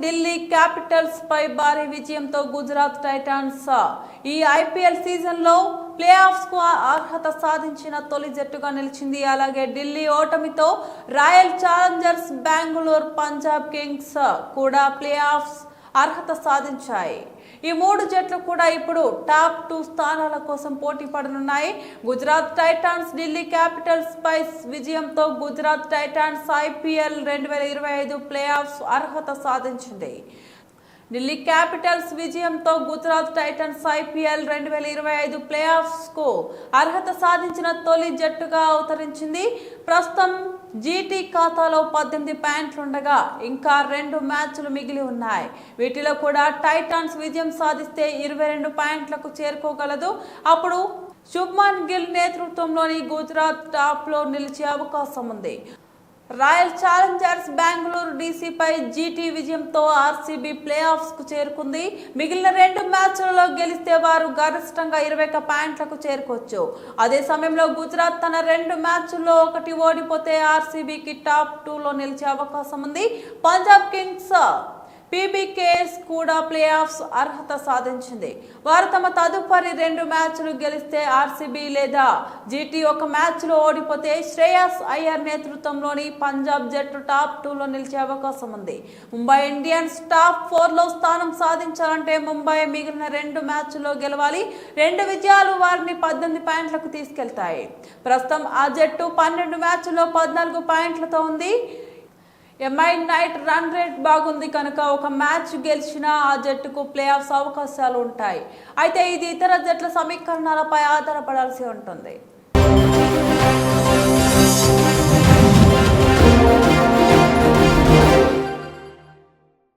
Delhi Capitals పై భారీ విజయంతో గుజరాత్ టైటాన్స్ ఈ ఐపీఎల్ సీజన్ లో ప్లే ఆఫ్స్ కు అర్హత సాధించిన తొలి జట్టుగా నిలిచింది. అలాగే ఢిల్లీ ఓటమితో royal challengers Bengaluru, Punjab kings కూడా ప్లే ఆఫ్స్ అర్హత సాధించాయి. ఈ మూడు జట్లు కూడా ఇప్పుడు టాప్ 2 స్థానాల కోసం పోటీ పడనున్నాయి. గుజరాత్ టైటాన్స్ ఢిల్లీ క్యాపిటల్స్ పై విజయంతో Gujarat Titans IPL 2025 play offs అర్హత సాధించింది. ఢిల్లీ క్యాపిటల్స్ విజయంతో Gujarat Titans IPL 2025 play offs కు అర్హత సాధించిన తొలి జట్టుగా అవతరించింది. ప్రస్తుతం జీటీ ఖాతాలో 18 పాయింట్లుండగా ఇంకా 2 మ్యాచ్లు మిగిలి ఉన్నాయి. వీటిలో కూడా టైటాన్స్ విజయం సాధిస్తే 22 పాయింట్లకు చేరుకోగలదు. అప్పుడు శుభ్మన్ గిల్ నేతృత్వంలోని గుజరాత్ టాప్ లో నిలిచే అవకాశం ఉంది. రాయల్ ఛాలెంజర్స్ బెంగళూరు డీసీపై జీటీ విజయంతో ఆర్సీబీ ప్లే ఆఫ్స్ కు చేరుకుంది. మిగిలిన 2 మ్యాచ్లలో గెలిస్తే వారు గరిష్టంగా 21 పాయింట్లకు చేరుకోవచ్చు. అదే సమయంలో గుజరాత్ తన 2 మ్యాచ్ల్లో 1 ఓడిపోతే ఆర్సీబీకి టాప్ 2లో నిలిచే అవకాశం ఉంది. పంజాబ్ కింగ్స్ పీబీకేఎస్ కూడా ప్లే ఆఫ్స్ అర్హత సాధించింది. వారు తమ తదుపరి 2 మ్యాచ్లు గెలిస్తే ఆర్సీబీ లేదా జీటీ 1 మ్యాచ్లో ఓడిపోతే శ్రేయస్ అయ్యర్ నేతృత్వంలోని పంజాబ్ జట్టు టాప్ 2లో నిలిచే అవకాశం ఉంది. ముంబై ఇండియన్స్ టాప్ 4లో స్థానం సాధించాలంటే ముంబై మిగిలిన 2 మ్యాచ్ల్లో గెలవాలి. 2 విజయాలు వారిని 18 పాయింట్లకు తీసుకెళ్తాయి. ప్రస్తుతం ఆ జట్టు 12 మ్యాచ్ల్లో 14 పాయింట్లతో ఉంది. ఎంఐ నైట్ రన్ రేట్ బాగుంది కనుక 1 మ్యాచ్ గెలిచినా ఆ జట్టుకు ప్లే ఆఫ్స్ అవకాశాలు ఉంటాయి. అయితే ఇది ఇతర జట్ల సమీకరణాలపై ఆధారపడాల్సి ఉంటుంది.